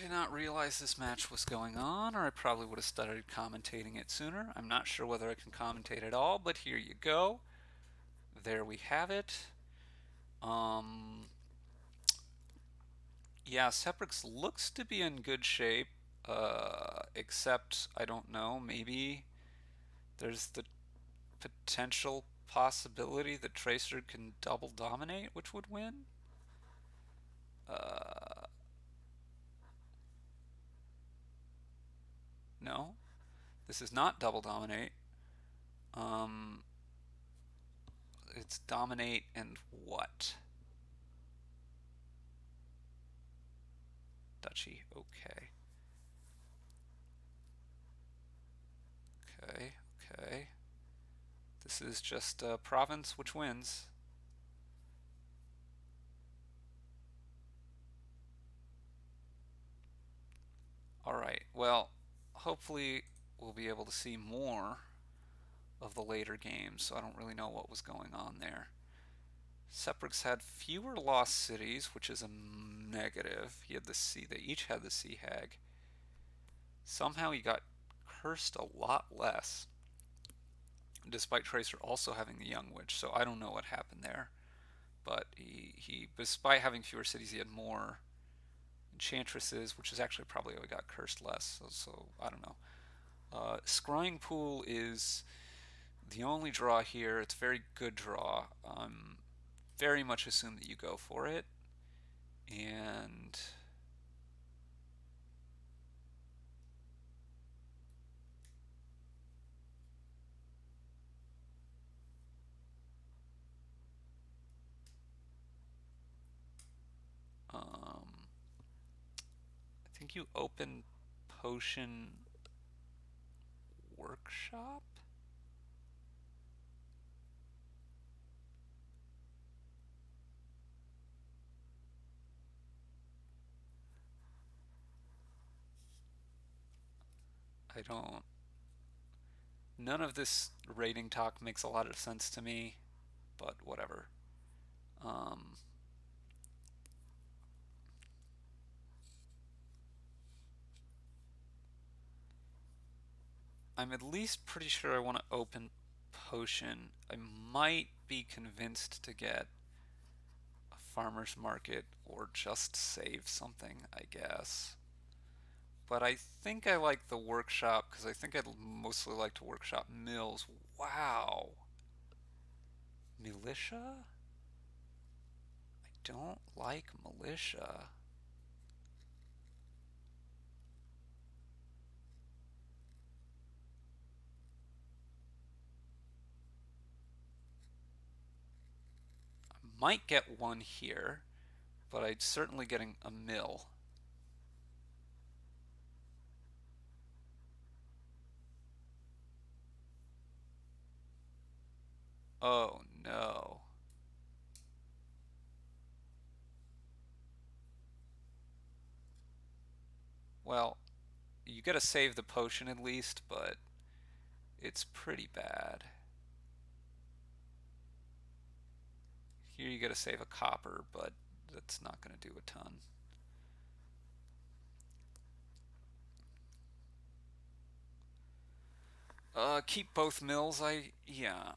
did not realize this match was going on, or I probably would have started commentating it sooner. I'm not sure whether I can commentate at all, but here you go. There we have it. Um, yeah, Seprix looks to be in good shape, except, I don't know, maybe there's the potential possibility that Tracer can double dominate, which would win. Uh, no, this is not double dominate. Um, it's dominate and what? Duchy. Okay. Okay. Okay. This is just a province which wins. Alright. Well, hopefully we'll be able to see more of the later games, so I don't really know what was going on there. Seprix had fewer lost cities, which is a negative. He had the sea. They each had the sea hag. Somehow he got cursed a lot less, despite Tracer also having the young witch. So I don't know what happened there. But he despite having fewer cities, he had more enchantresses, which is actually probably why he got cursed less. So I don't know. Scrying Pool is the only draw here. It's a very good draw. Very much assume that you go for it. And I think you open Potion Workshop? I don't. None of this rating talk makes a lot of sense to me, but whatever. Um, I'm at least pretty sure I want to open Potion. I might be convinced to get a farmer's market or just save something, I guess. But I think I like the workshop because I think I'd mostly like to workshop mills. Wow. Militia? I don't like militia. I might get one here, but I'd certainly getting a mill. Oh no. Well, you gotta save the potion at least, but it's pretty bad. Here you gotta save a copper, but that's not gonna do a ton. Keep both mills. Yeah.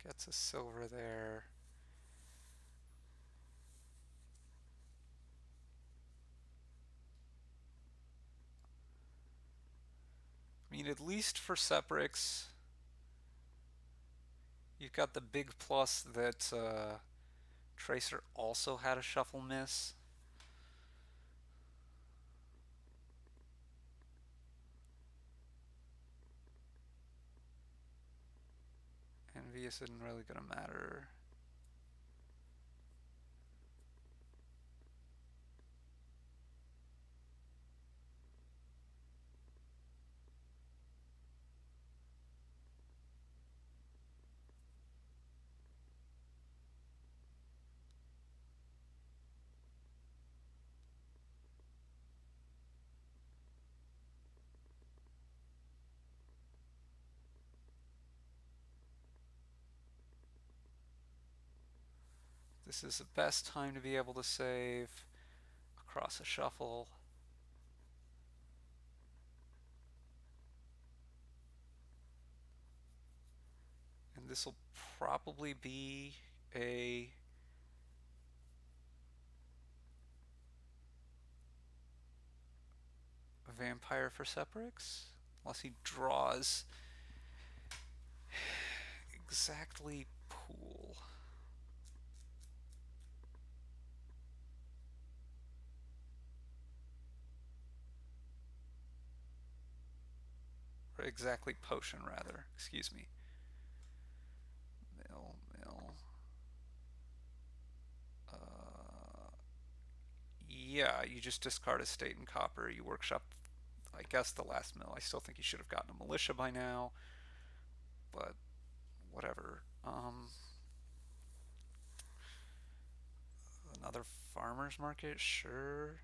Gets a silver there. I mean, at least for Seprix, you've got the big plus that Tracer also had a shuffle miss. Envious isn't really gonna matter. This is the best time to be able to save across a shuffle. And this will probably be a vampire for Seprix, unless he draws exactly pool. Or exactly potion, rather. Excuse me. Mill, mill. Yeah, you just discard a state and copper. You workshop, I guess, the last mill. I still think you should have gotten a militia by now, but whatever. Another farmer's market, sure.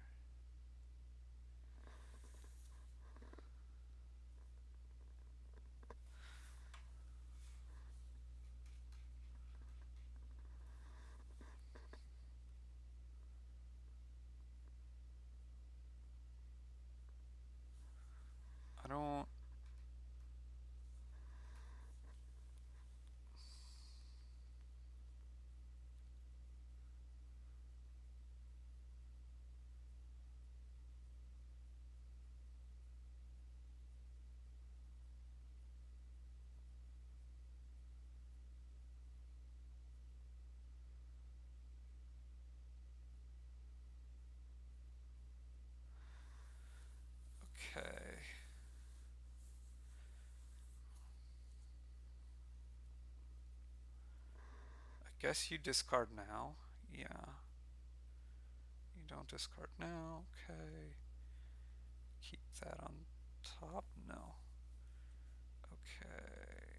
I don't. Okay. I guess you discard now. Yeah. You don't discard now. Okay. Keep that on top. No. Okay.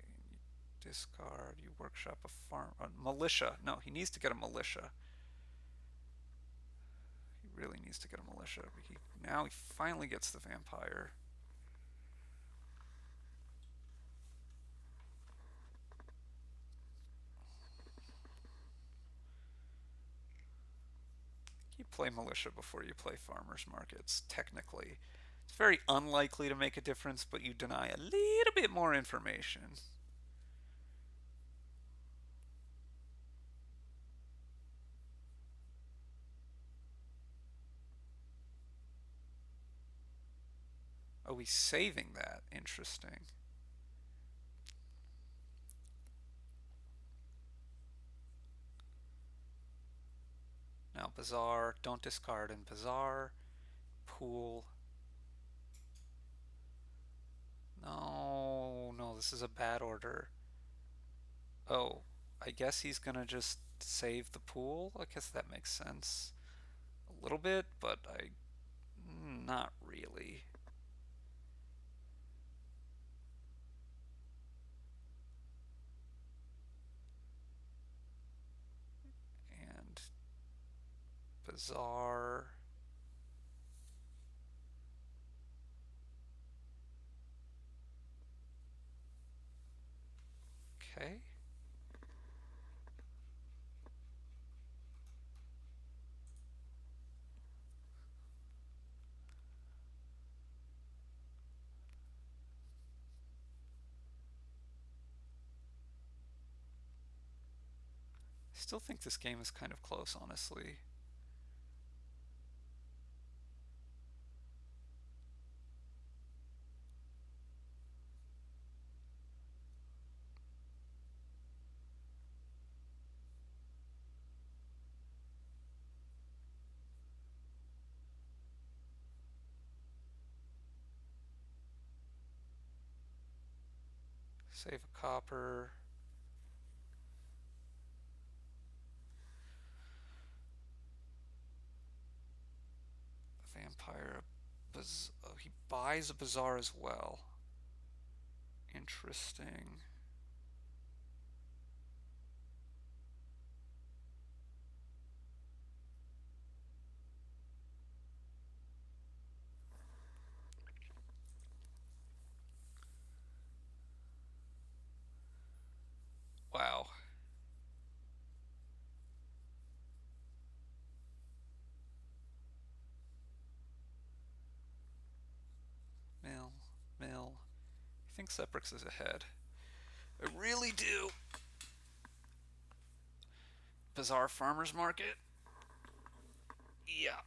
You discard. You workshop a farm. Militia. No, he needs to get a militia. He really needs to get a militia. Now he finally gets the vampire. You play militia before you play farmers markets, technically. It's very unlikely to make a difference, but you deny a little bit more information. Oh, he's saving that. Interesting. Now, Bazaar. Don't discard in Bazaar. Pool. No, no, this is a bad order. Oh, I guess he's gonna just save the pool? I guess that makes sense. A little bit, but not really. And Bazaar. Okay. I still think this game is kind of close, honestly. Save a copper. Vampire. Oh, he buys a Bazaar as well. Interesting. Wow. think Seprix is ahead. I really do. Bizarre farmers market. Yeah.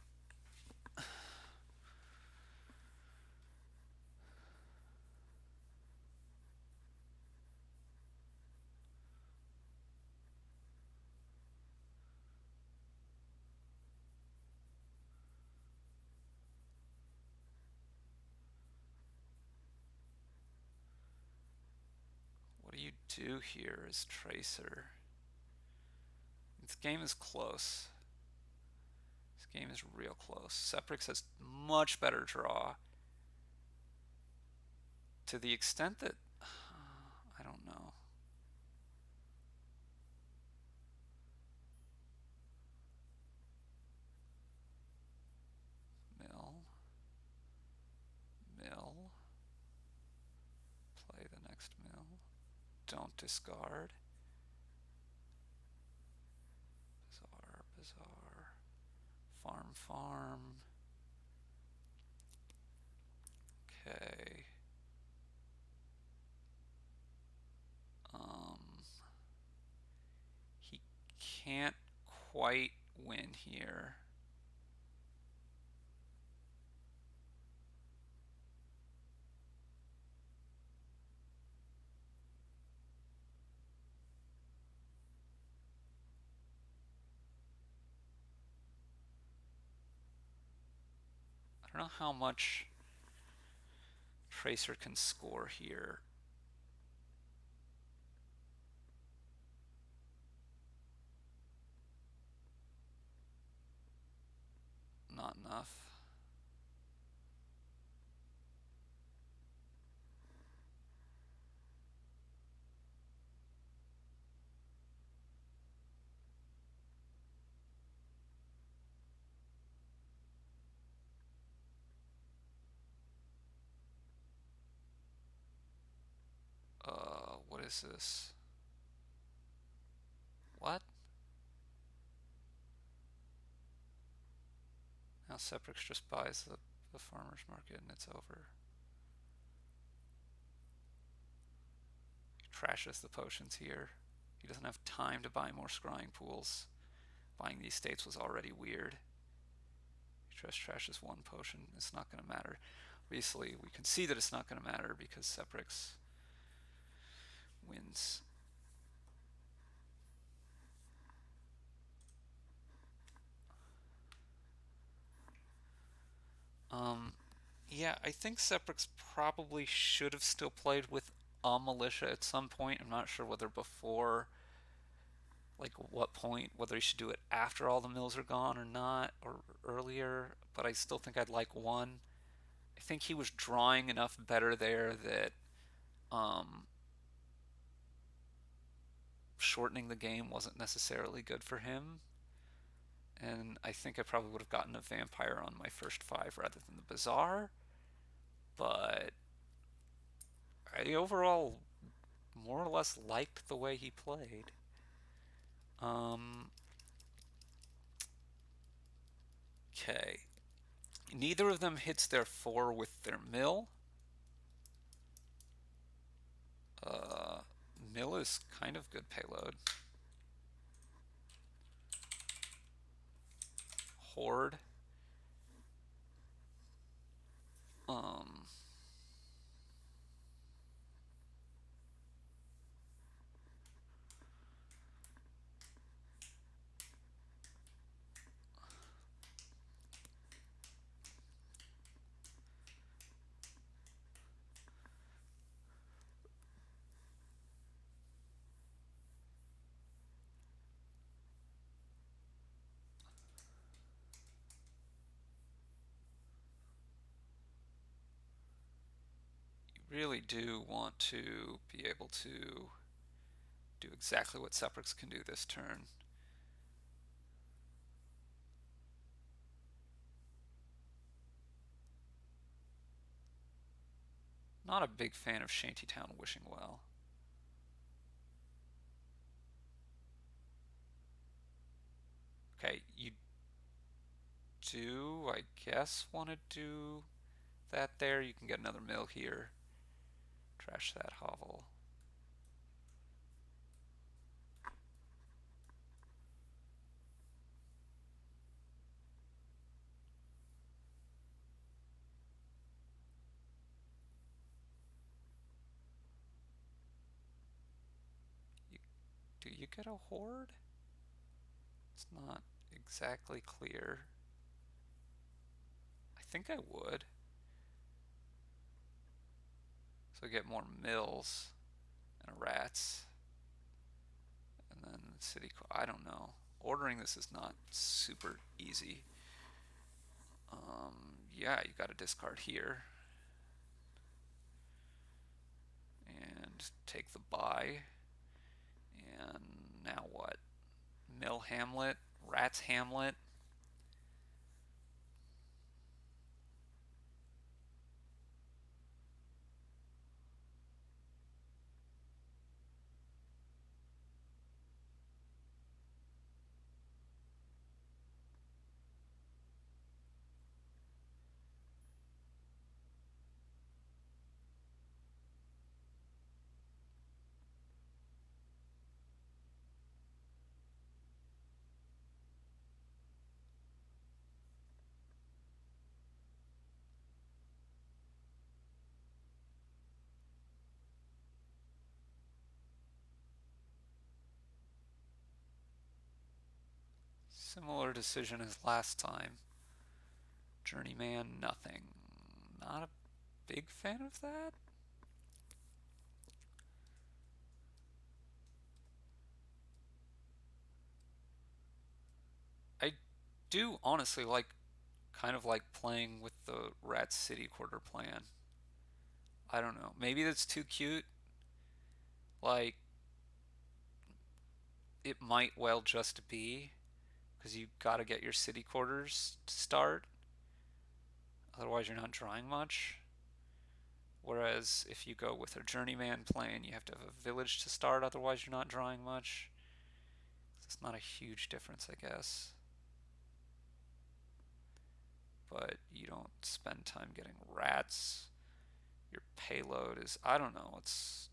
What do you do here as Tracer? This game is close. This game is real close. Seprix has much better draw. To the extent that I don't know. Mill, mill. Play the next mill. Don't discard. Bizarre, bizarre. Farm, farm. Okay. He can't quite win here. I don't know how much Tracer can score here. Not enough. What is this? What? Now Seprix just buys the farmer's market and it's over. He trashes the potions here. He doesn't have time to buy more scrying pools. Buying these states was already weird. He just trashes one potion. It's not going to matter. Obviously, we can see that it's not going to matter because Seprix wins. Yeah, I think Seprix probably should have still played with a militia at some point. I'm not sure whether before, like what point, whether he should do it after all the mills are gone or not, or earlier, but I still think I'd like one. I think he was drawing enough better there that um, shortening the game wasn't necessarily good for him. And I think I probably would have gotten a vampire on my first 5 rather than the bazaar. But I overall more or less liked the way he played. Okay. Neither of them hits their 4 with their mill. Mill is kind of good payload. Horde. Um, you really do want to be able to do exactly what Seprix can do this turn. Not a big fan of Shantytown wishing well. Okay, you do, I guess, want to do that there. You can get another mill here. Trash that hovel. You, do you get a horde? It's not exactly clear. I think I would. So I get more mills and rats. And then city, I don't know. Ordering this is not super easy. Yeah, you got to discard here. And take the buy. And now what? Mill Hamlet, Rats Hamlet. Similar decision as last time. Journeyman, nothing. Not a big fan of that. I do honestly kind of like playing with the Rat City Quarter plan. I don't know. Maybe that's too cute. Like, it might well just be because you gotta get your city quarters to start. Otherwise, you're not drawing much. Whereas if you go with a journeyman plan, you have to have a village to start. Otherwise, you're not drawing much. It's not a huge difference, I guess. But you don't spend time getting rats. Your payload is, I don't know, it's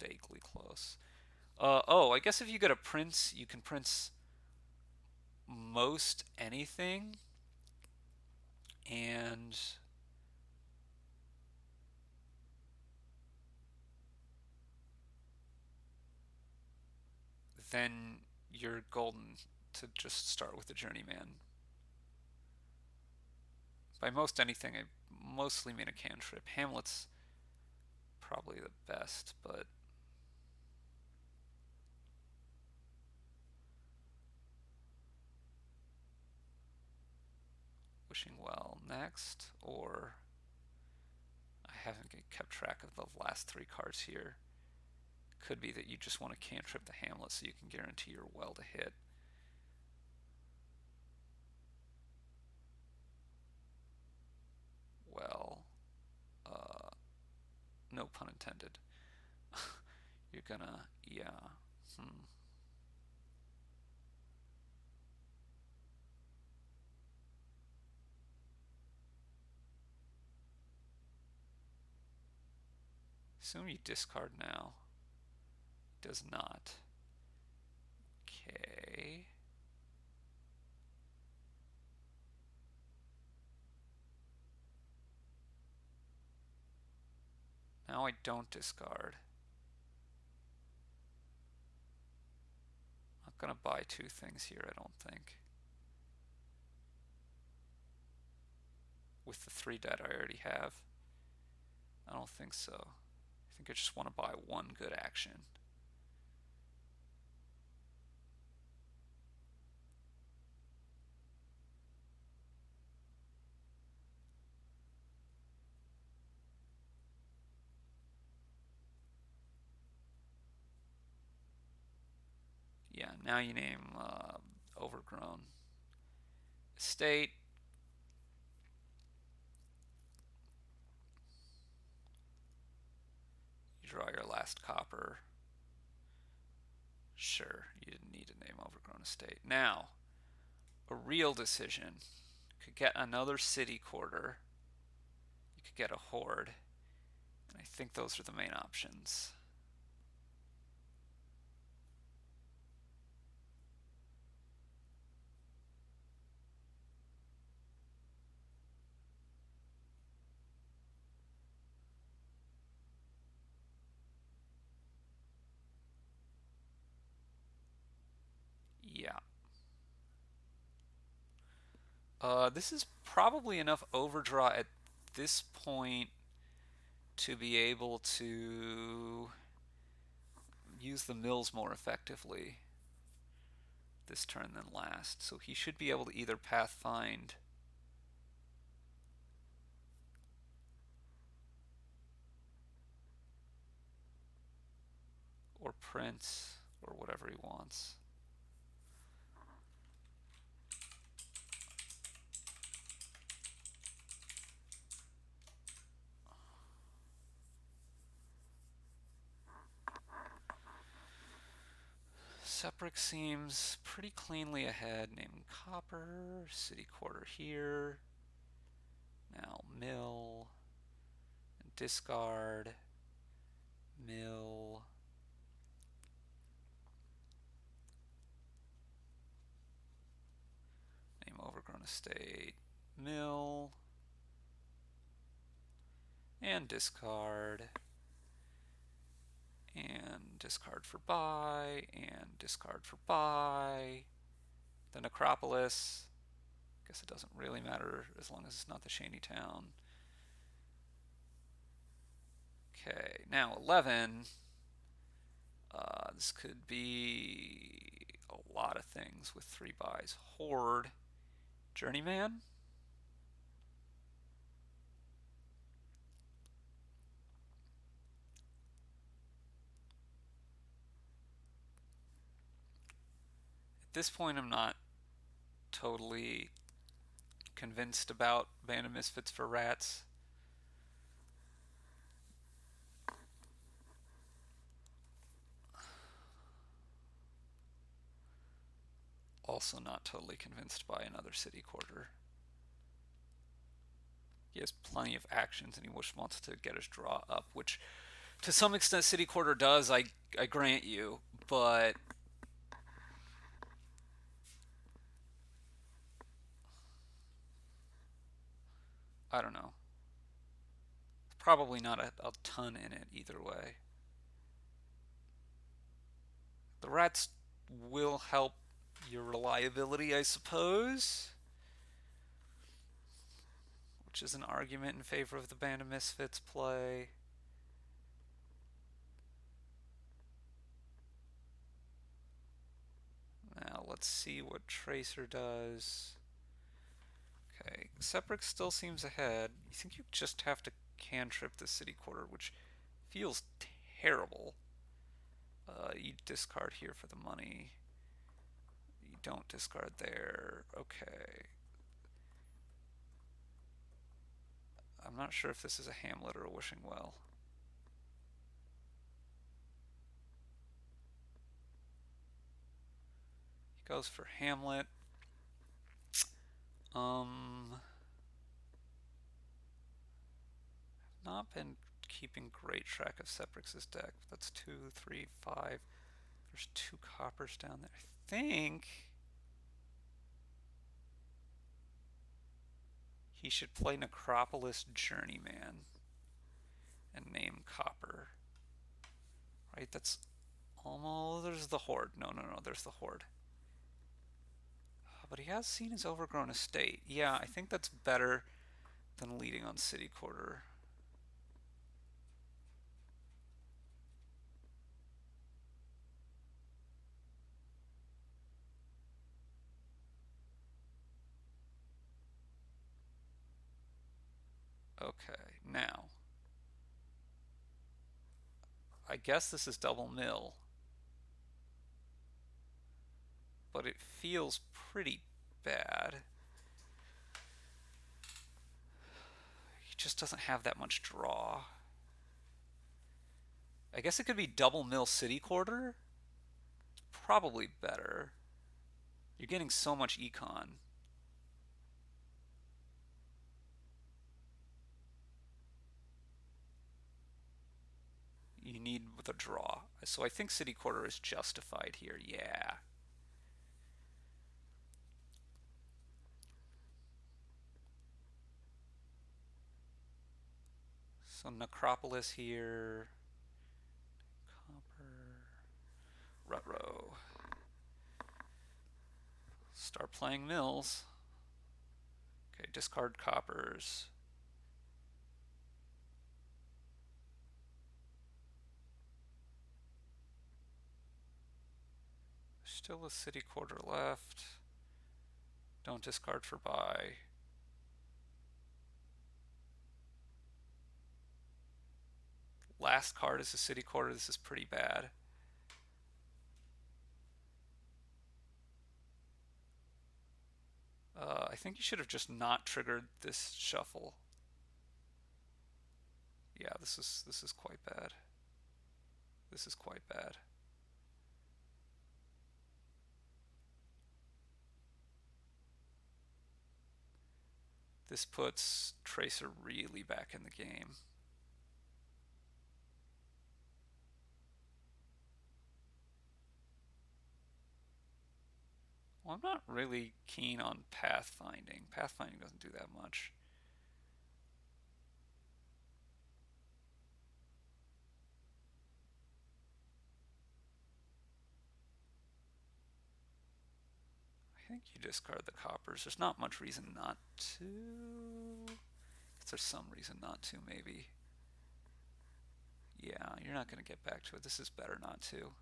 vaguely close. Oh, I guess if you get a prince, you can prince most anything. And then you're golden to just start with the journeyman. By most anything, I mostly mean a cantrip. Hamlet's probably the best, but wishing well next, or I haven't kept track of the last three cards here. Could be that you just want to cantrip the Hamlet so you can guarantee your well to hit. Well, uh, no pun intended. You're gonna, yeah. Hmm. Assume you discard now. Does not. Okay. Now I don't discard. Not gonna buy two things here, I don't think. With the 3 debt I already have. I don't think so. I think I just want to buy one good action. Yeah, now you name overgrown estate. You draw your last copper. Sure, you didn't need to name overgrown estate. Now, a real decision. You could get another city quarter. You could get a horde. And I think those are the main options. Yeah. This is probably enough overdraw at this point to be able to use the mills more effectively this turn than last. So he should be able to either pathfind or print or whatever he wants. Seprix seems pretty cleanly ahead. Name copper, city quarter here. Now mill, discard, mill. Name overgrown estate, mill, and discard. And discard for buy, and discard for buy. The necropolis. Guess it doesn't really matter as long as it's not the Shanty Town. Okay, now 11. This could be a lot of things with 3 buys. Horde, Journeyman. At this point, I'm not totally convinced about Band of Misfits for Rats. Also not totally convinced by another city quarter. He has plenty of actions and he wants to get his draw up, which to some extent city quarter does, I grant you, but I don't know. Probably not a ton in it either way. The rats will help your reliability, I suppose, which is an argument in favor of the Band of Misfits play. Now let's see what Tracer does. Okay, Seprix still seems ahead. You think you just have to cantrip the city quarter, which feels terrible. You discard here for the money. You don't discard there. Okay. I'm not sure if this is a Hamlet or a Wishing Well. He goes for Hamlet. Not been keeping great track of Seprix's deck. That's 2, 3, 5. There's 2 coppers down there. I think he should play Necropolis Journeyman and name copper. Right, that's almost... There's the Horde. No, there's the Horde. But he has seen his overgrown estate. Yeah, I think that's better than leading on city quarter. Okay, now I guess this is double mill, but it feels pretty bad. He just doesn't have that much draw. I guess it could be double mill city quarter. Probably better. You're getting so much econ. need the draw. So I think city quarter is justified here. Yeah. So Necropolis here. Copper. Rutrow. Start playing mills. Okay, discard coppers. Still a city quarter left. Don't discard for buy. Last card is a city quarter. This is pretty bad. I think you should have just not triggered this shuffle. Yeah, this is quite bad. This is quite bad. This puts Tracer really back in the game. Well, I'm not really keen on pathfinding. Pathfinding doesn't do that much. I think you discard the coppers. There's not much reason not to. There's some reason not to, maybe. Yeah, you're not going to get back to it. This is better not to.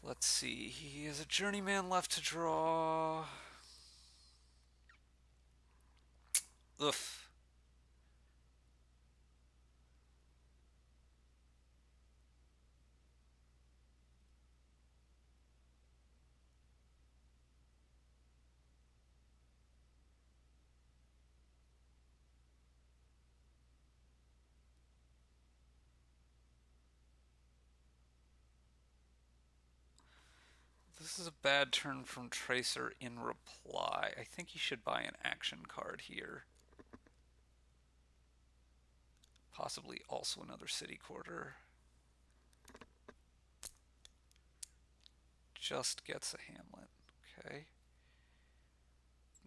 Let's see. He has a journeyman left to draw. Oof. This is a bad turn from Tracer in reply. I think you should buy an action card here. Possibly also another city quarter. Just gets a hamlet. Okay.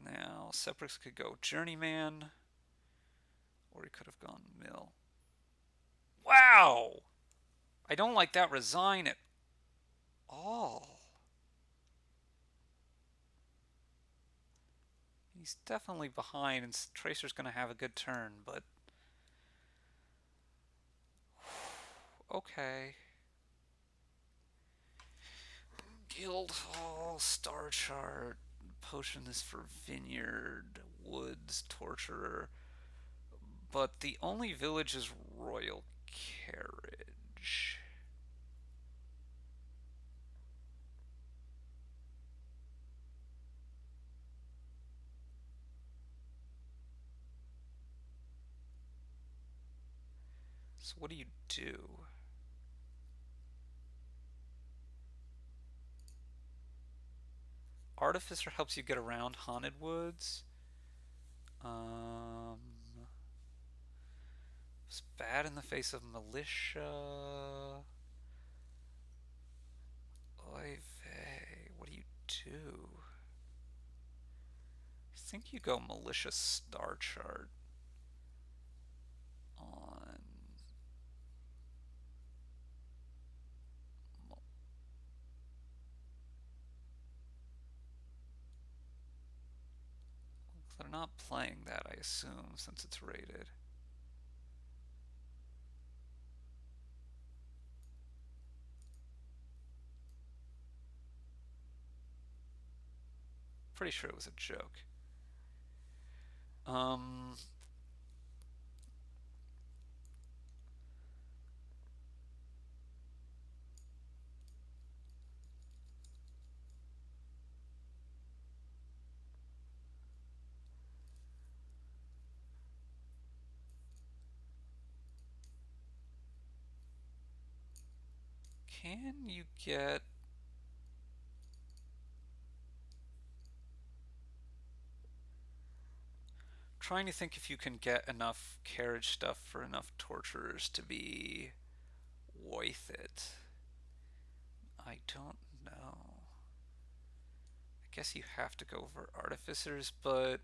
Now, Seprix could go journeyman, or he could have gone mill. Wow! I don't like that resign at all. He's definitely behind, and Tracer's going to have a good turn, but... Okay. Guildhall, Star Chart, Potion is for Vineyard, Woods, Torturer. But the only village is Royal Carriage. So what do you do? Artificer helps you get around Haunted Woods. It's bad in the face of Militia. Oy vey, what do you do? I think you go Militia Star Chart on... They're not playing that, I assume, since it's rated. Pretty sure it was a joke. Can you get trying to think if you can get enough carriage stuff for enough torturers to be worth it. I don't know. I guess you have to go for artificers, but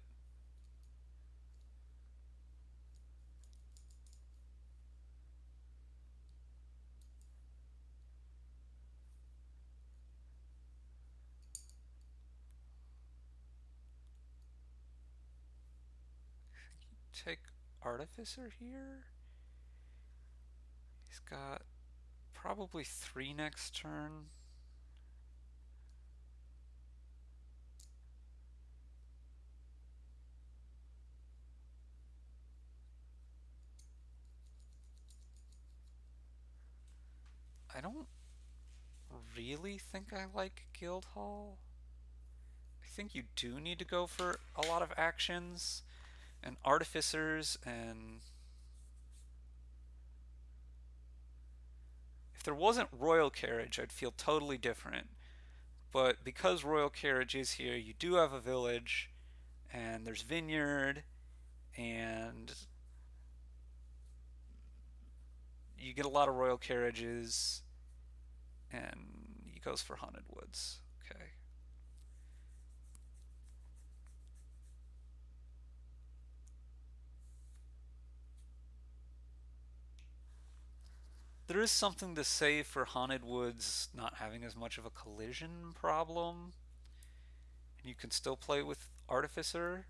take artificer here. He's got probably 3 next turn. I don't really think I like Guildhall. I think you do need to go for a lot of actions and artificers, and if there wasn't royal carriage, I'd feel totally different. But because royal carriage is here, you do have a village, and there's vineyard, and you get a lot of royal carriages, and he goes for haunted woods. Okay. There is something to say for haunted woods not having as much of a collision problem, and you can still play with artificer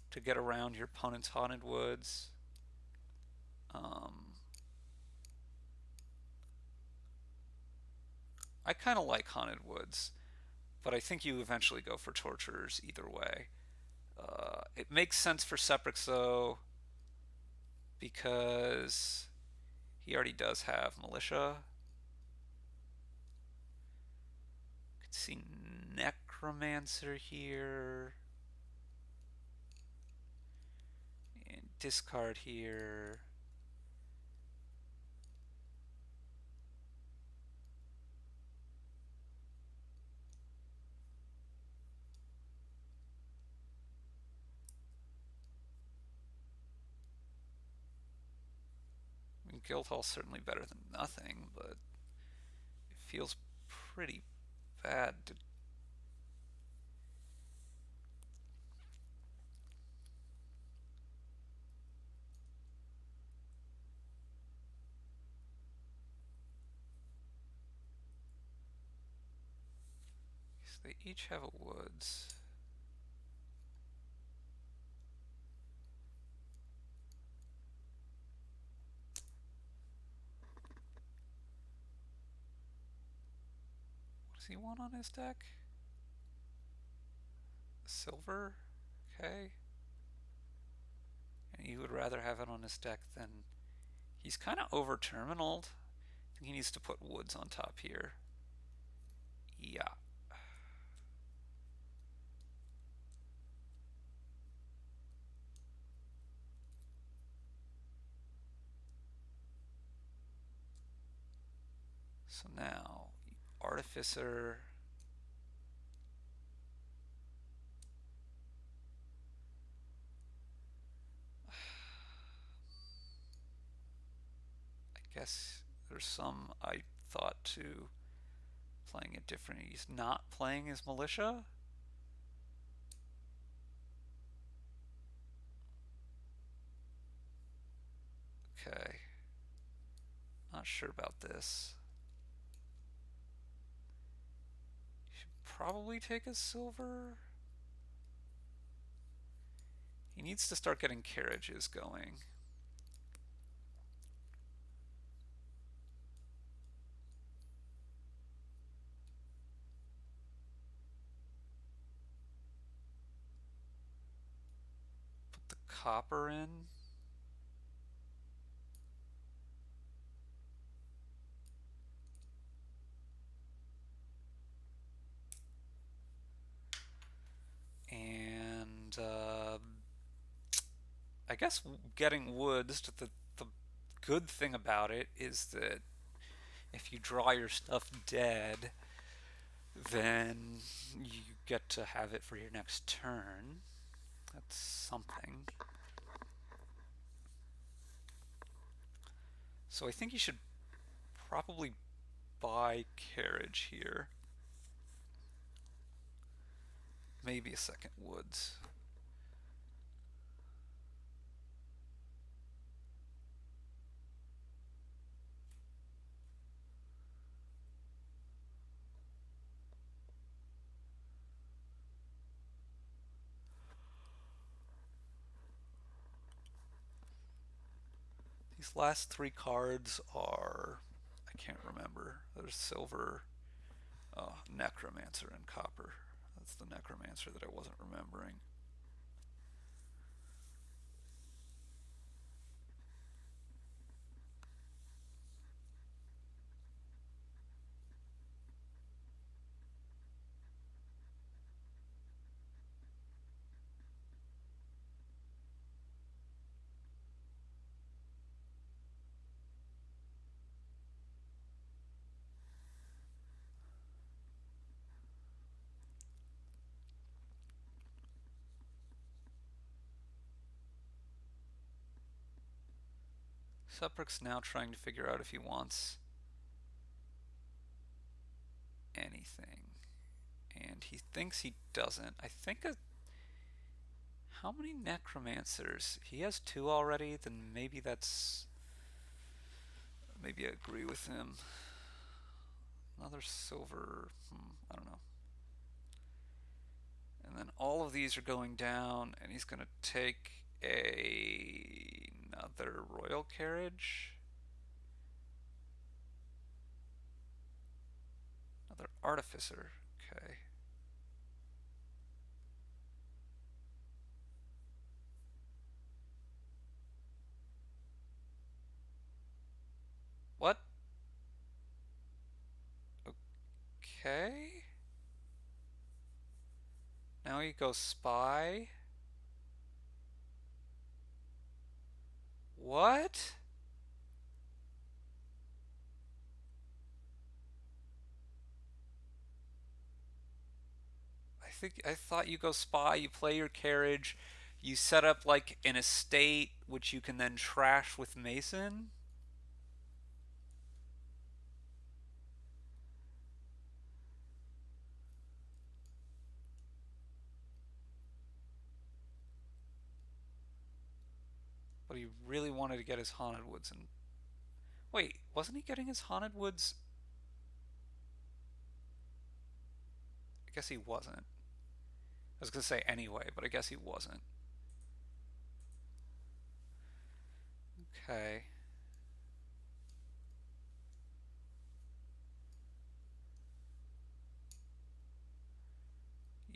to get around your opponent's haunted woods. Um, I kind of like haunted woods, but I think you eventually go for torturers either way. It makes sense for Seprix though, because he already does have militia. You can see necromancer here, and discard here. I mean, Guildhall's certainly better than nothing, but it feels pretty bad to. They each have a woods. What does he want on his deck? Silver? Okay. And he would rather have it on his deck than. He's kind of over terminaled. I think he needs to put woods on top here. Yeah. So now, artificer. I guess there's some I thought to playing it different. He's not playing his militia. Okay. Not sure about this. Should probably take a silver. He needs to start getting carriages going. Put the copper in. And I guess getting woods, the good thing about it is that if you draw your stuff dead, then you get to have it for your next turn. That's something. So I think you should probably buy carriage here. Maybe a second woods. These last three cards are, I can't remember. There's silver, necromancer, and copper. That's the necromancer that I wasn't remembering. Seprix now trying to figure out if he wants anything. And he thinks he doesn't. I think how many necromancers? He has two already, then maybe that's... Maybe I agree with him. Another silver... I don't know. And then all of these are going down, and he's going to take another royal carriage. Another artificer. Okay. What? Okay. Now he goes spy. What? I thought you go spy, you play your carriage, you set up like an estate which you can then trash with Mason. But he really wanted to get his haunted woods and wait, wasn't he getting his haunted woods? I guess he wasn't. I was gonna say anyway, but I guess he wasn't. Okay.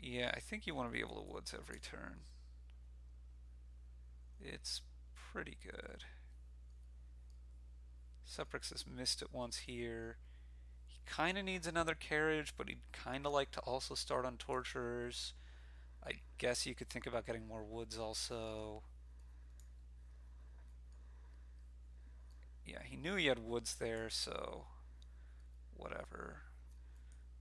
Yeah, I think you want to be able to woods every turn. It's pretty good. Seprix has missed it once here. He kind of needs another carriage, but he'd kind of like to also start on torturers. I guess you could think about getting more woods also. Yeah, he knew he had woods there, so whatever.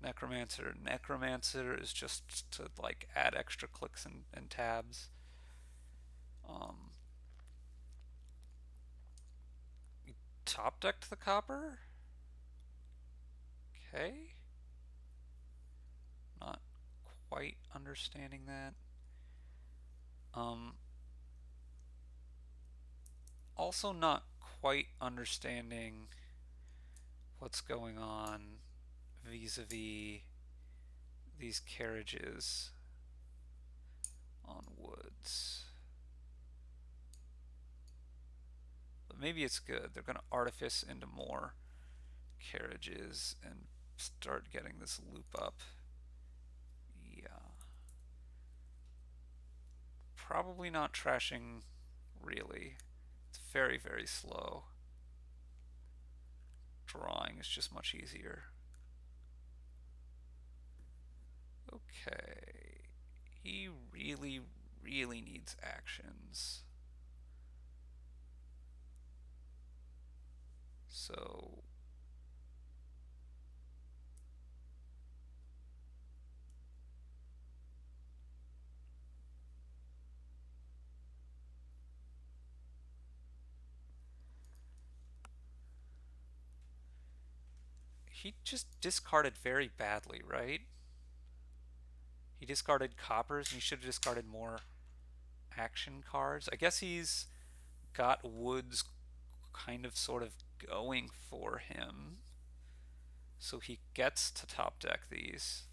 Necromancer. Necromancer is just to like add extra clicks and tabs. Um, Top decked the copper. Okay. Not quite understanding that. Um, Also not quite understanding what's going on vis-a-vis these carriages on woods. But maybe it's good. They're going to artifice into more carriages and start getting this loop up. Yeah. Probably not trashing, really. It's very, very slow. Drawing is just much easier. Okay. He really, really needs actions. So he just discarded very badly, right? He discarded coppers and he should have discarded more action cards. I guess he's got woods kind of sort of going for him. So he gets to top deck these.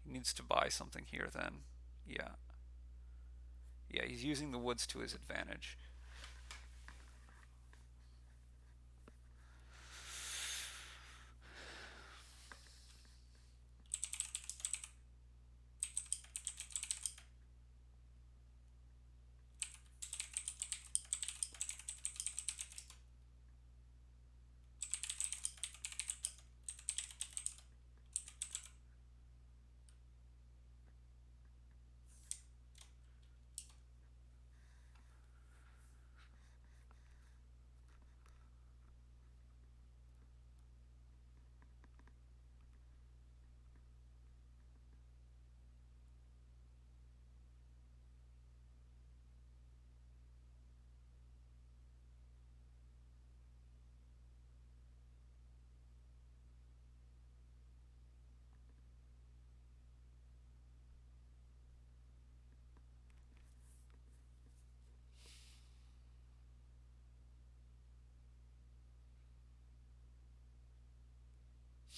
He needs to buy something here then. Yeah. Yeah, he's using the woods to his advantage.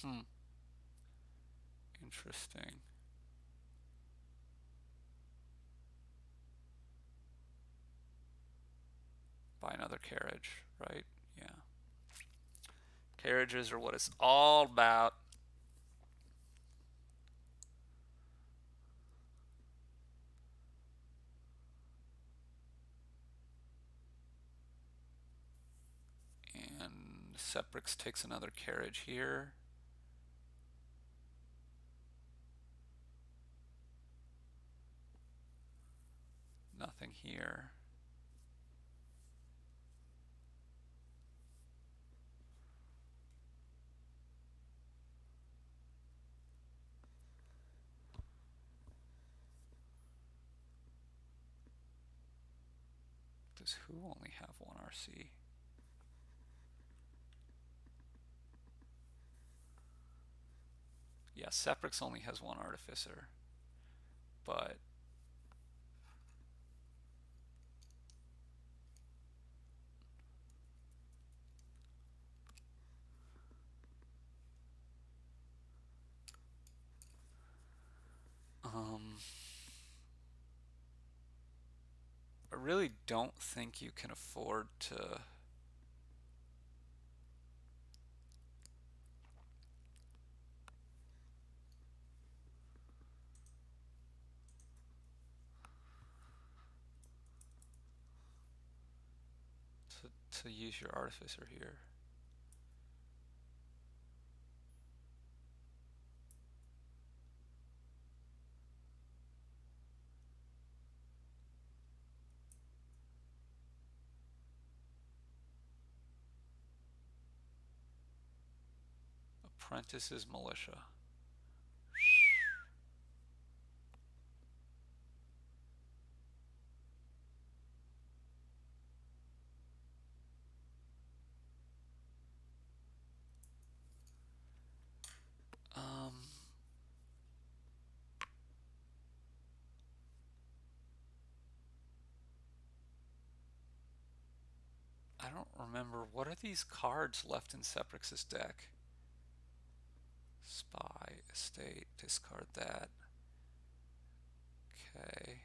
Hmm. Interesting. Buy another carriage, right? Yeah. Carriages are what it's all about. And Seprix takes another carriage here. Nothing here. Does who only have one RC? Yeah, Seprix only has one Artificer. But I really don't think you can afford to use your Artificer here. Apprentice's Militia. Um, I don't remember. What are these cards left in Seprix's deck? Spy, Estate, discard that. Okay.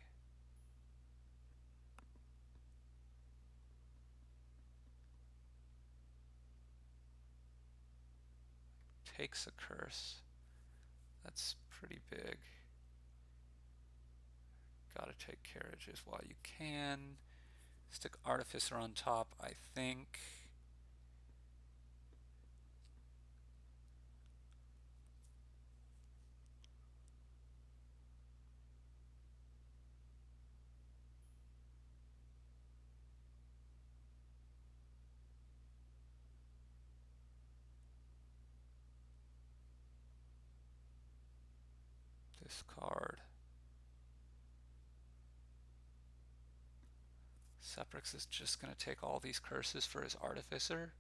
Takes a curse. That's pretty big. Gotta take carriages while you can. Stick Artificer on top, I think. Discard. Seprix is just going to take all these curses for his Artificer.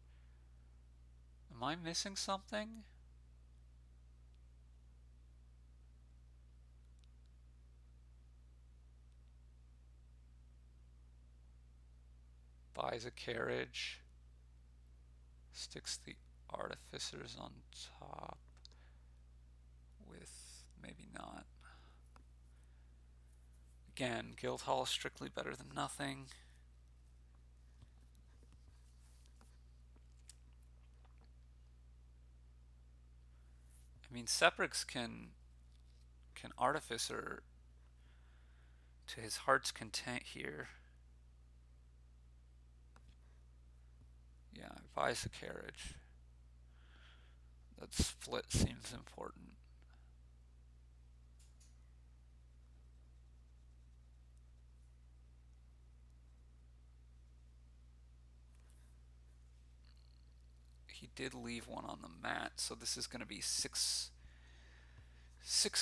Am I missing something? Buys a carriage. Sticks the Artificers on top. With maybe not. Again, Guildhall is strictly better than nothing. I mean, Seprix can Artificer to his heart's content here. Yeah, buys a carriage. That split seems important. He did leave one on the mat, so this is going to be six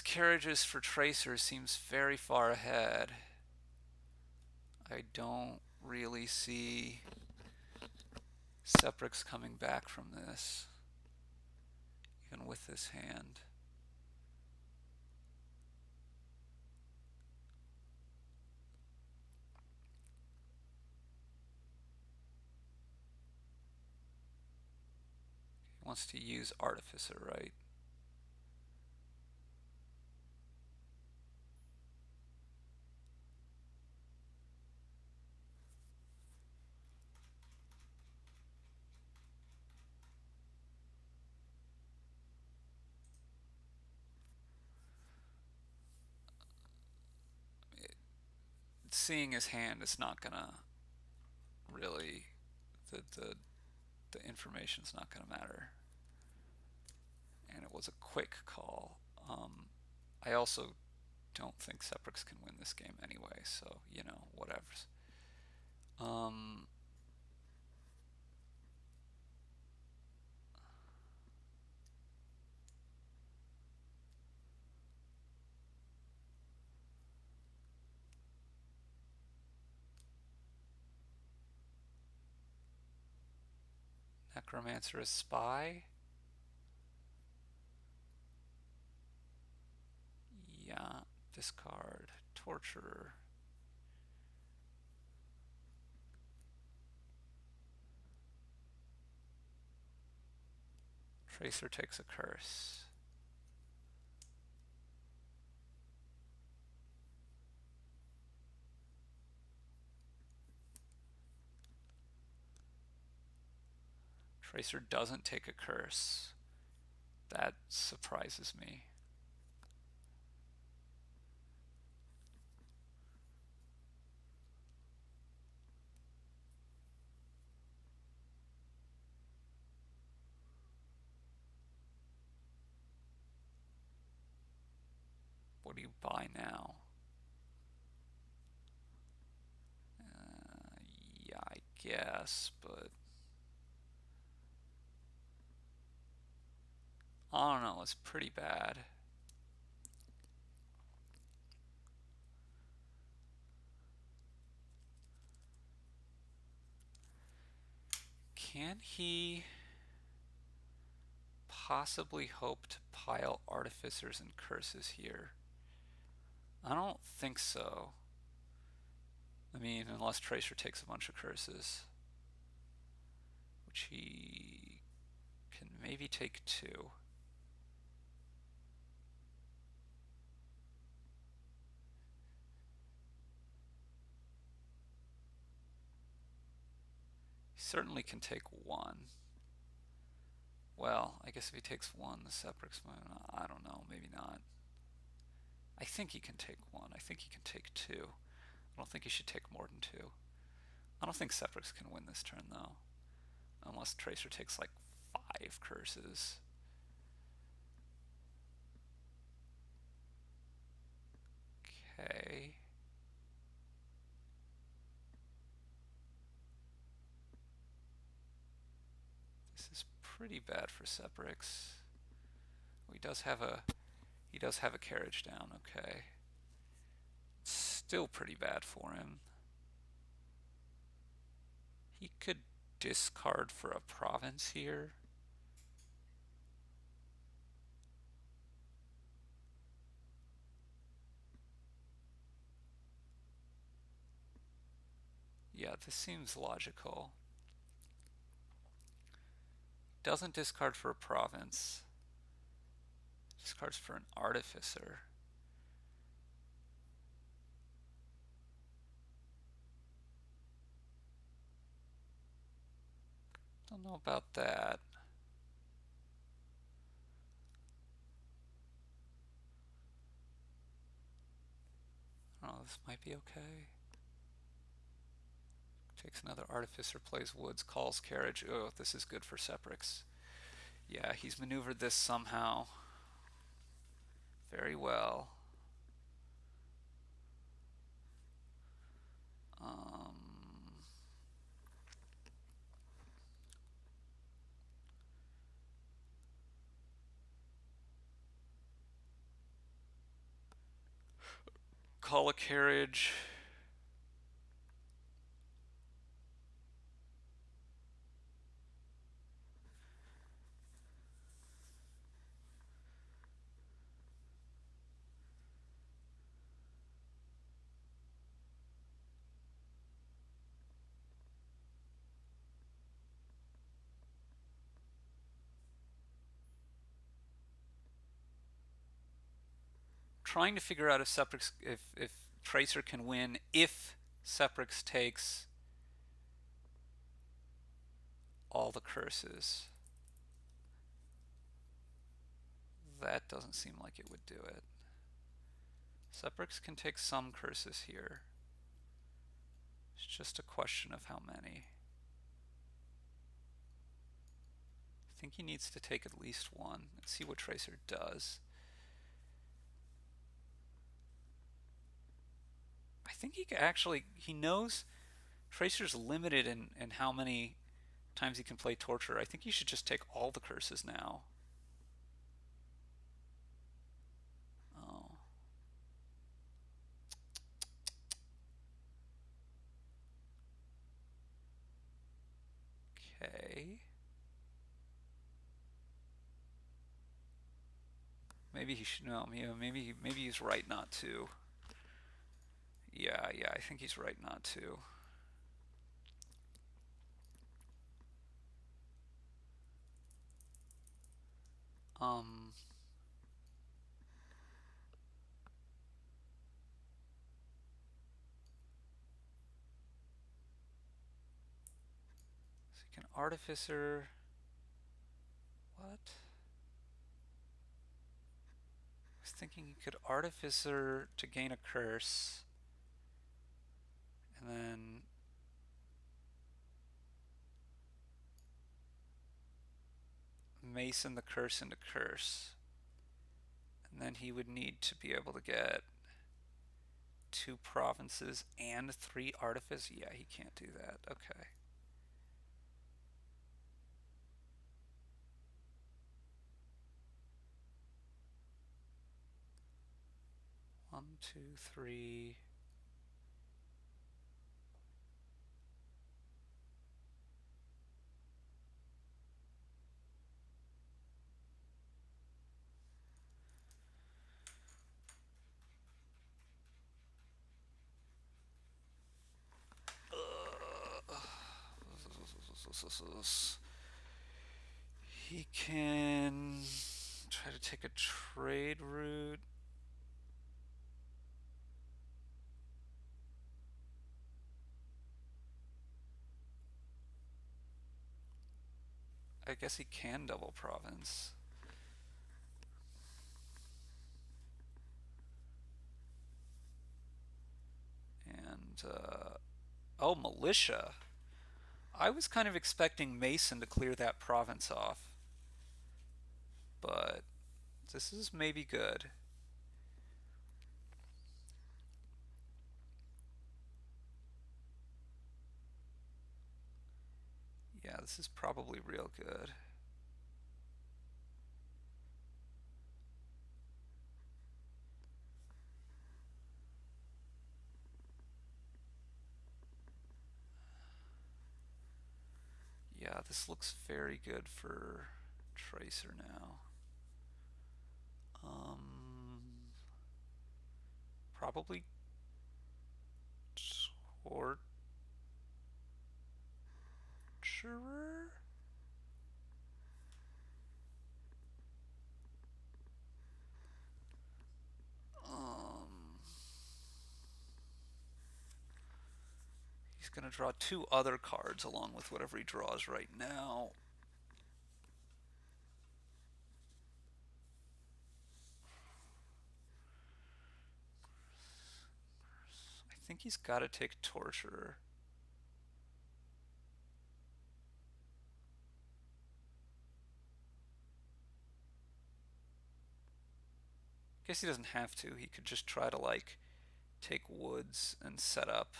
carriages for Tracer. Seems very far ahead. I don't really see Seprix coming back from this, even with this hand. He wants to use Artificer, right? Seeing his hand is not gonna really, the information's not gonna matter. And it was a quick call. I also don't think Seprix can win this game anyway, so, you know, whatevers. Necromancer is Spy. Yeah, discard. Torturer. Tracer takes a curse. Tracer doesn't take a curse. That surprises me. What do you buy now? Yeah, I guess, but I don't know, it's pretty bad. Can he possibly hope to pile Artificers and Curses here? I don't think so. I mean, unless Tracer takes a bunch of curses, which he can maybe take 2. He certainly can take 1. Well, I guess if he takes 1, the Seprix might, I don't know, maybe not. I think he can take 1. I think he can take 2. I don't think he should take more than 2. I don't think Seprix can win this turn, though. Unless Tracer takes like 5 curses. Okay. This is pretty bad for Seprix. He does have a carriage down, okay. It's still pretty bad for him. He could discard for a province here. Yeah, this seems logical. Doesn't discard for a province. Discards for an artificer. Don't know about that. I don't know, this might be okay. Takes another artificer, plays woods, calls carriage. Oh, this is good for Seprix. Yeah, he's maneuvered this somehow. Very well. Um, call a carriage. Trying to figure out if Seprix, if Tracer can win if Seprix takes all the curses. That doesn't seem like it would do it. Seprix can take some curses here. It's just a question of how many. I think he needs to take at least one. Let's see what Tracer does. I think he knows Tracer's limited in how many times he can play Torture. I think he should just take all the curses now. Oh. Okay. Maybe he should, no, yeah, maybe he's right not to. Yeah, I think he's right not to. Um, so he can Artificer. What? I was thinking he could Artificer to gain a curse, and then Mason the curse into curse. And then he would need to be able to get 2 provinces and 3 artifice. Yeah, he can't do that. Okay. One, two, three. He can try to take a trade route. I guess he can double province. And, oh, militia. I was kind of expecting Mason to clear that province off. But this is maybe good. Yeah, this is probably real good. Yeah, this looks very good for Tracer now. Probably Torturer? He's going to draw two other cards along with whatever he draws right now. I think he's got to take Torturer. Guess he doesn't have to. He could just try to, like, take woods and set up.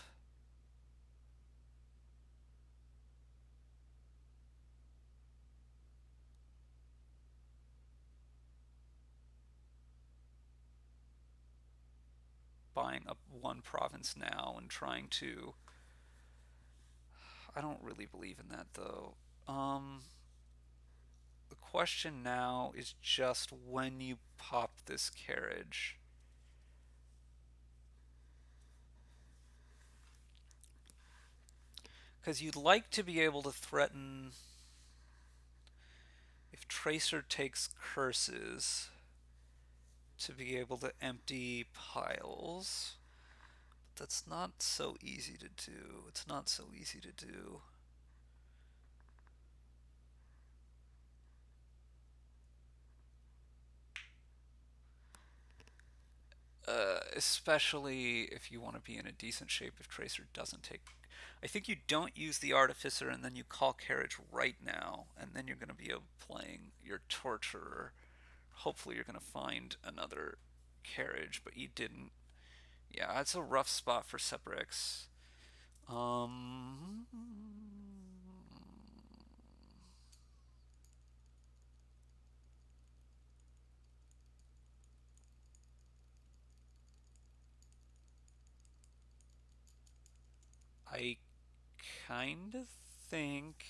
Buying up one province now and trying to. I don't really believe in that, though. The question now is just when you pop this carriage. Because you'd like to be able to threaten if Tracer takes curses to be able to empty piles. But that's not so easy to do. It's not so easy to do. Especially if you want to be in a decent shape if Tracer doesn't take. I think you don't use the Artificer and then you call Carriage right now, and then you're going to be playing your Torturer. Hopefully, you're going to find another Carriage, but you didn't. Yeah, that's a rough spot for Seprix. I kind of think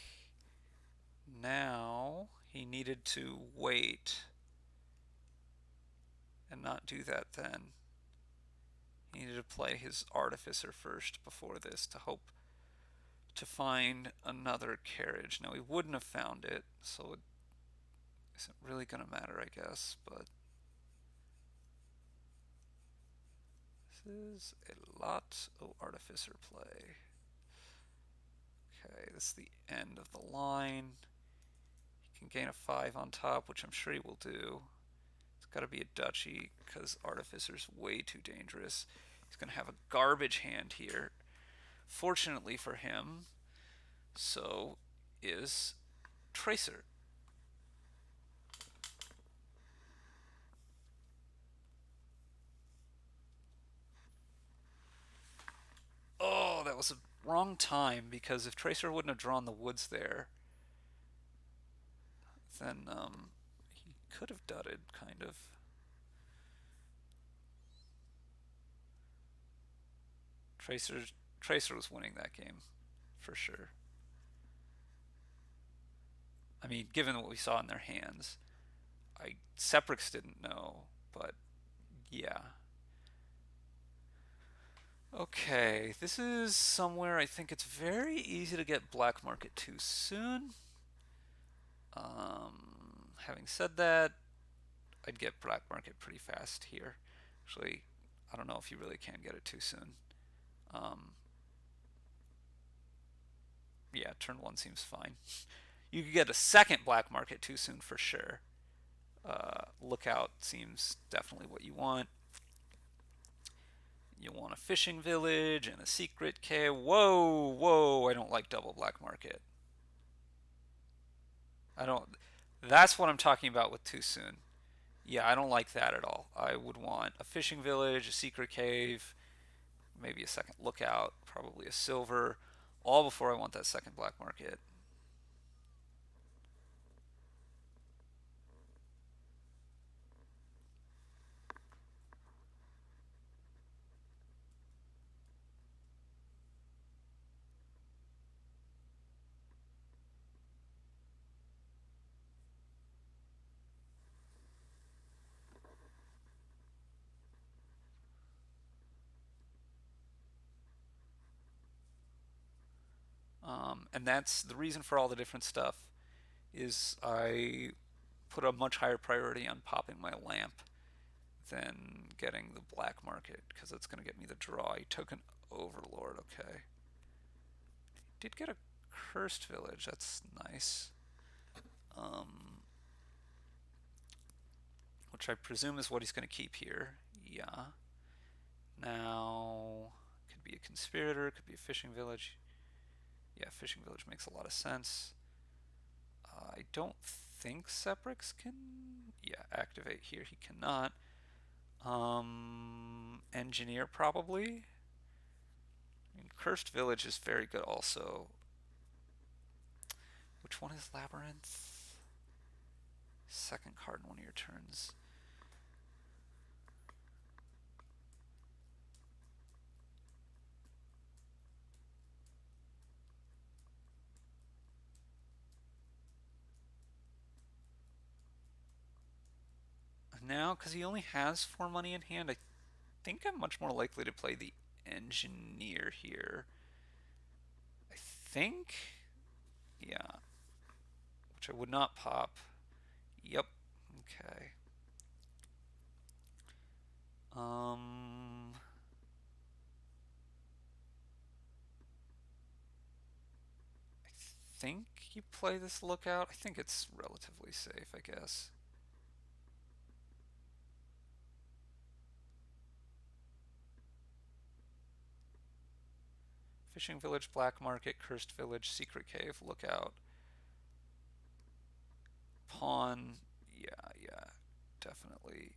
now he needed to wait and not do that then. He needed to play his Artificer first before this to hope to find another carriage. Now, he wouldn't have found it, so it isn't really going to matter, I guess, but this is a lot of Artificer play. Okay, this is the end of the line. He can gain a 5 on top, which I'm sure he will do. It's got to be a duchy because Artificer's way too dangerous. He's going to have a garbage hand here. Fortunately for him, so is Tracer. Oh, that was a wrong time because if Tracer wouldn't have drawn the woods there, then he could have dudded, kind of. Tracer Tracer was winning that game, for sure. I mean, given what we saw in their hands, Seprix didn't know, but yeah. Okay, this is somewhere I think it's very easy to get black market too soon. Having said that, I'd get black market pretty fast here. Actually, I don't know if you really can get it too soon. Yeah, turn one seems fine. You could get a second black market too soon for sure. Lookout seems definitely what you want. You want a fishing village and a secret cave. Whoa, whoa, I don't like double black market. I don't. That's what I'm talking about with too soon. Yeah, I don't like that at all. I would want a fishing village, a secret cave, maybe a second lookout, probably a silver, all before I want that second black market. And that's the reason for all the different stuff is I put a much higher priority on popping my lamp than getting the black market because it's going to get me the draw. He took an overlord, okay. Did get a cursed village, that's nice. Which I presume is what he's going to keep here. Yeah. Now, could be a conspirator, could be a fishing village. Yeah, fishing village makes a lot of sense. I don't think Seprix can, yeah, activate here. He cannot. Engineer probably. I mean, Cursed Village is very good also. Which one is Labyrinth? Second card in one of your turns. Now, because he only has 4 money in hand, I think I'm much more likely to play the Engineer here. I think, yeah, which I would not pop. Yep, okay. I think you play this Lookout. I think it's relatively safe, I guess. Fishing Village, Black Market, Cursed Village, Secret Cave, Lookout. Pawn, yeah, definitely.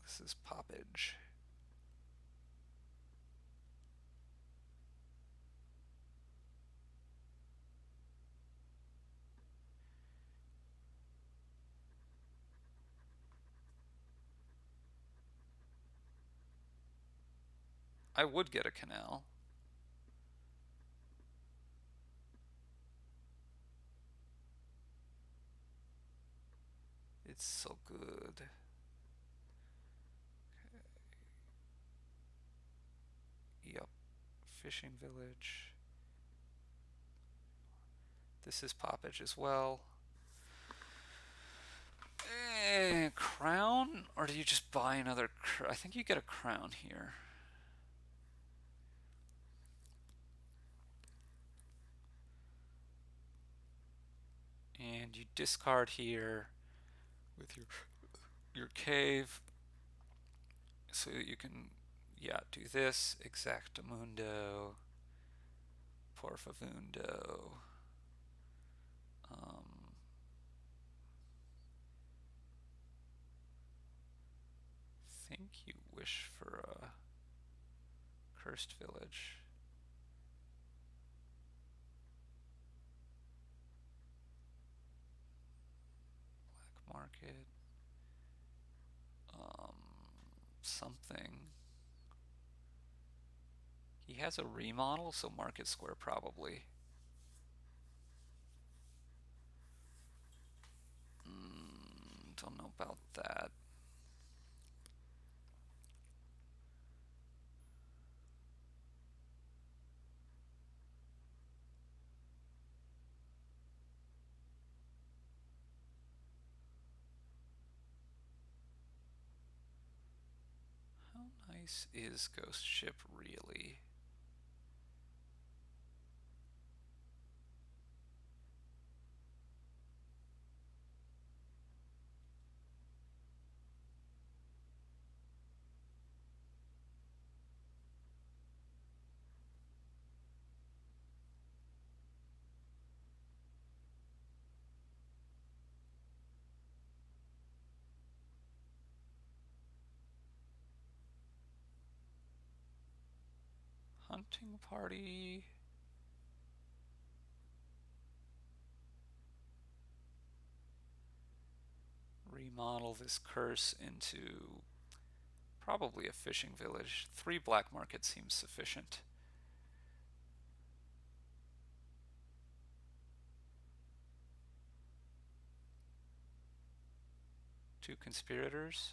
This is poppage. I would get a canal. It's so good. Yep. Fishing Village. This is poppage as well. Crown? Or do you just buy another? I think you get a crown here. And you discard here with your cave so that you can, yeah, do this. Exactamundo. Porfavundo. Think you wish for a cursed village. Black market. Something. He has a remodel, so Market Square probably. Don't know about that. How nice is Ghost Ship really? Hunting party. Remodel this curse into probably a fishing village. 3 black market seems sufficient. 2 conspirators.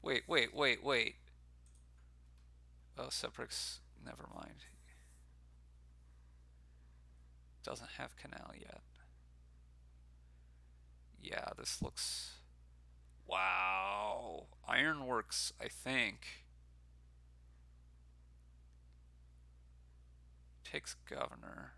Wait, wait, wait, wait. Oh, Seprix, never mind. Doesn't have canal yet. Yeah, this looks... Wow. Ironworks, I think, takes governor.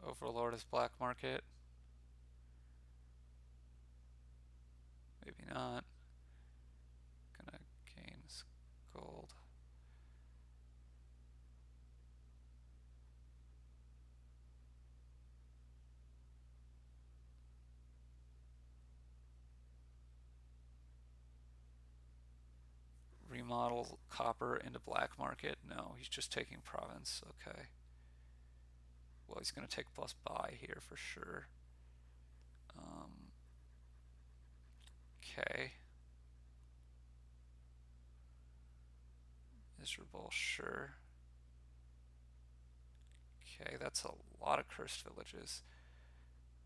Overlord is black market. Maybe not. Gonna gain gold. Remodel copper into black market. No, he's just taking province. Okay. Well, he's gonna take plus buy here for sure. Okay. Miserable, sure. Okay, that's a lot of cursed villages.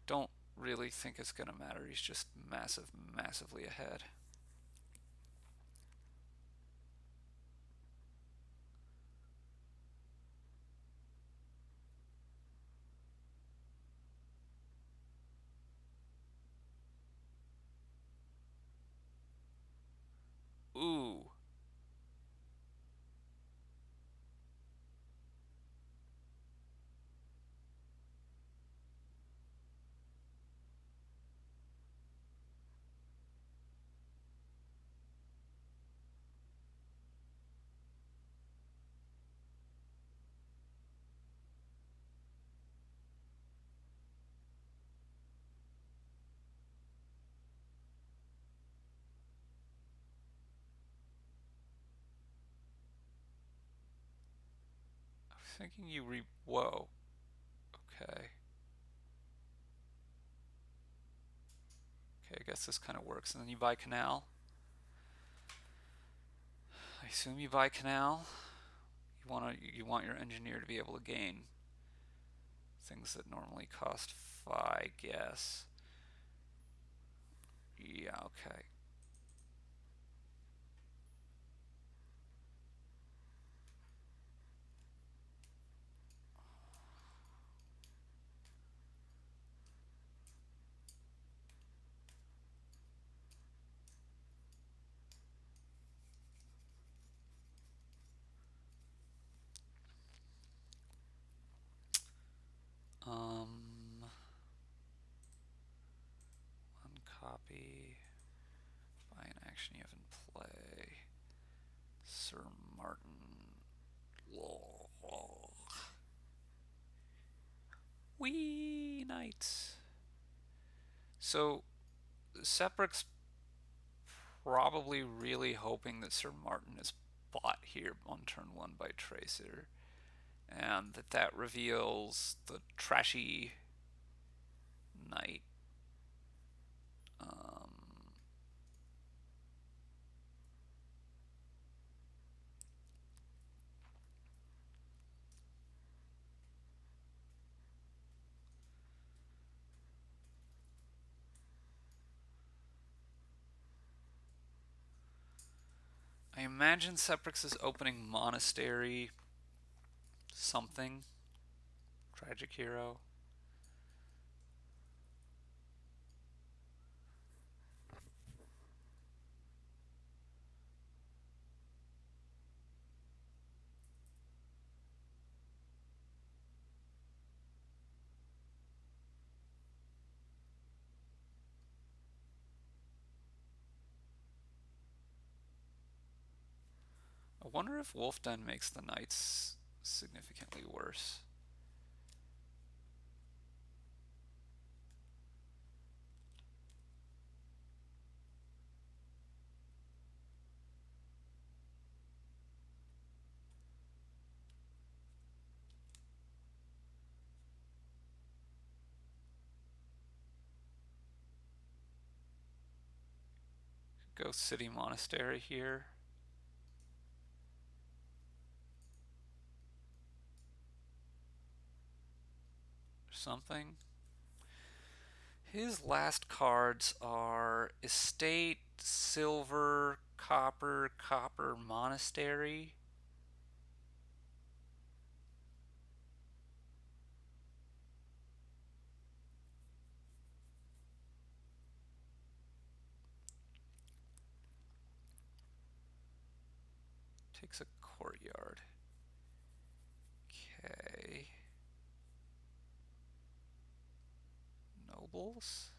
Don't really think it's gonna matter. He's just massively ahead. Ooh. I was thinking you whoa. Okay. Okay, I guess this kind of works. And then you buy canal. I assume you buy canal. You want your engineer to be able to gain things that normally cost 5, I guess. Yeah, okay. One copy. Buy an action you have in play. Sir Martin. Wee knights. So Seprix probably really hoping that Sir Martin is bought here on turn 1 by Tracer, and that reveals the trashy knight. I imagine Seprix is opening Monastery something. Tragic Hero. I wonder if Wolfden makes the knights significantly worse. Go city monastery here. Something. His last cards are estate, silver, copper, copper, monastery. Takes a courtyard. Okay. Nobles?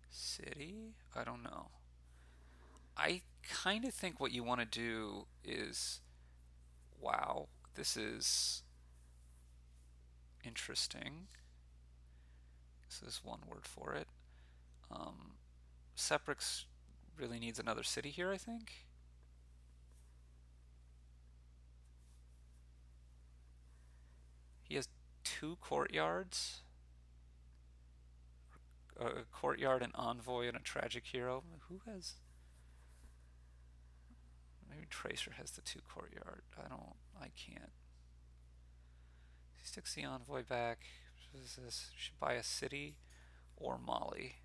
City? I don't know. I kind of think what you want to do is, wow, this is interesting. This is one word for it. Um, Seprix really needs another city here, I think. He has two courtyards, a courtyard, an envoy, and a tragic hero. Who has? Maybe Tracer has the two courtyard. I can't. He sticks the envoy back. What is this? Should buy a city or Mali.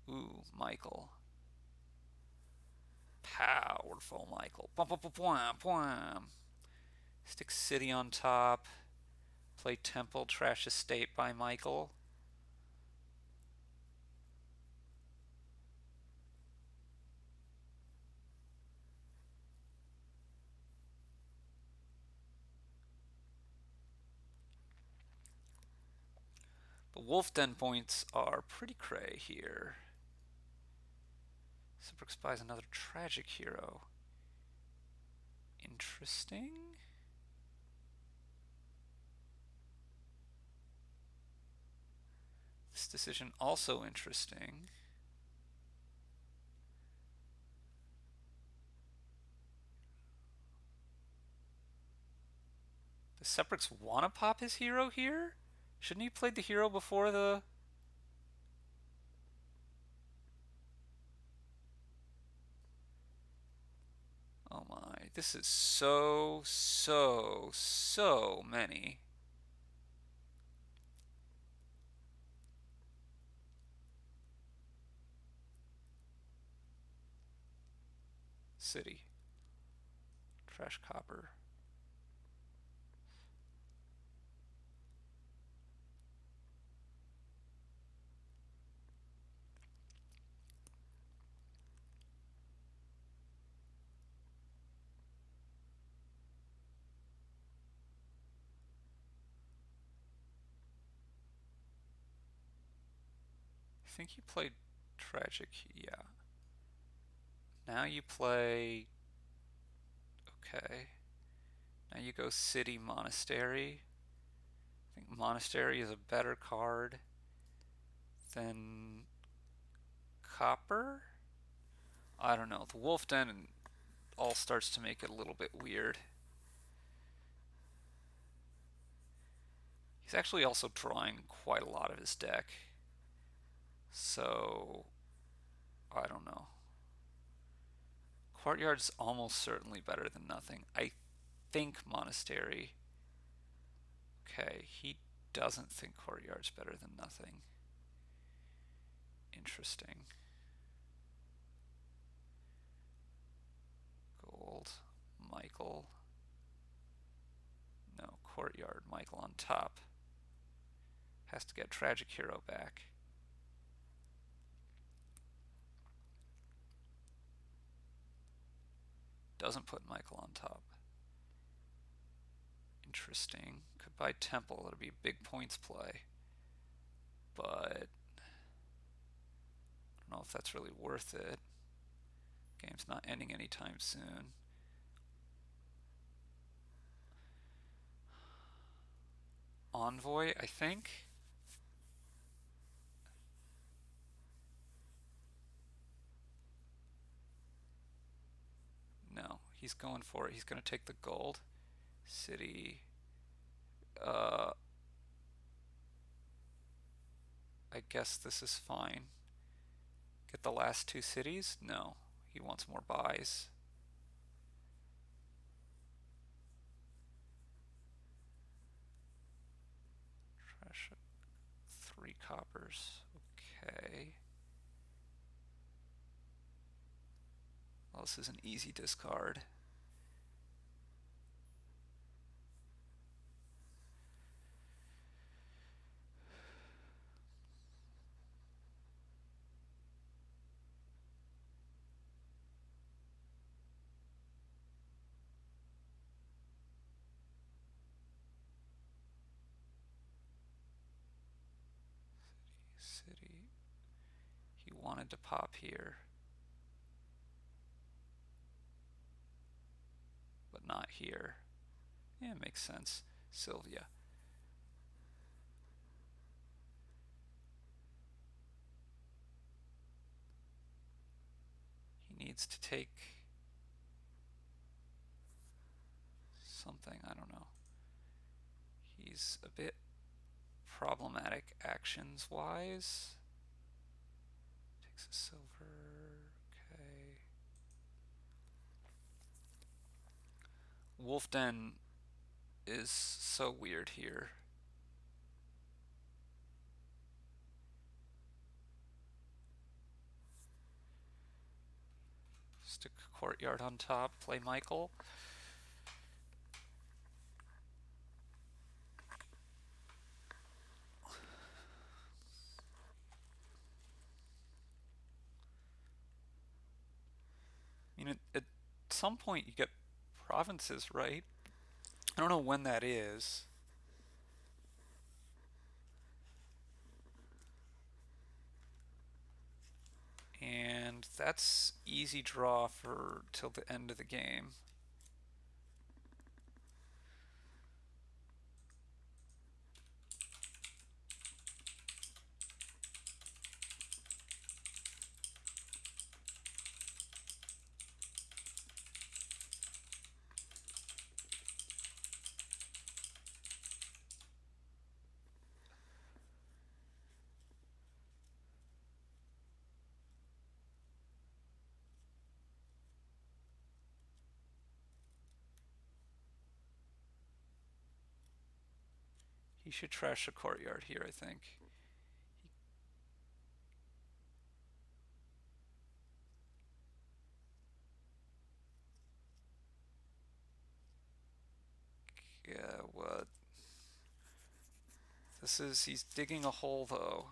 Ooh, Michael. Powerful Michael. Bum, bum, bum, bum, bum. Stick city on top. Play temple, trash estate by Michael. The wolf den points are pretty cray here. Seprix buys another tragic hero. Interesting. This decision also interesting. Does Seprix want to pop his hero here? Shouldn't he have played the hero before the... Oh my, this is so many. City. Trash copper. I think you played tragic, yeah. Now you play... Okay. Now you go city monastery. I think monastery is a better card than copper? I don't know. The wolf den all starts to make it a little bit weird. He's actually also drawing quite a lot of his deck. So, I don't know. Courtyard's almost certainly better than nothing. I think monastery. Okay, he doesn't think courtyard's better than nothing. Interesting. Gold. Michael. No, courtyard. Michael on top. Has to get tragic hero back. Doesn't put Michael on top. Interesting. Could buy temple. It'll be a big points play. But I don't know if that's really worth it. Game's not ending anytime soon. Envoy, I think. No, he's going for it. He's going to take the gold. City. Uh, I guess this is fine. Get the last two cities? No. He wants more buys. Trash 3 coppers. Okay. Well, this is an easy discard. City. He wanted to pop here, but not here. Yeah, it makes sense. Sylvia. He needs to take something, I don't know. He's a bit problematic actions wise. Takes a silver. Okay. Wolf Den is so weird here. Stick Courtyard on top, play Michael. I mean, at some point you get provinces, right? I don't know when that is. And that's easy draw for till the end of the game. He should trash the courtyard here, I think. Yeah, what? This is, he's digging a hole though.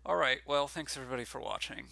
Alright, well, thanks everybody for watching.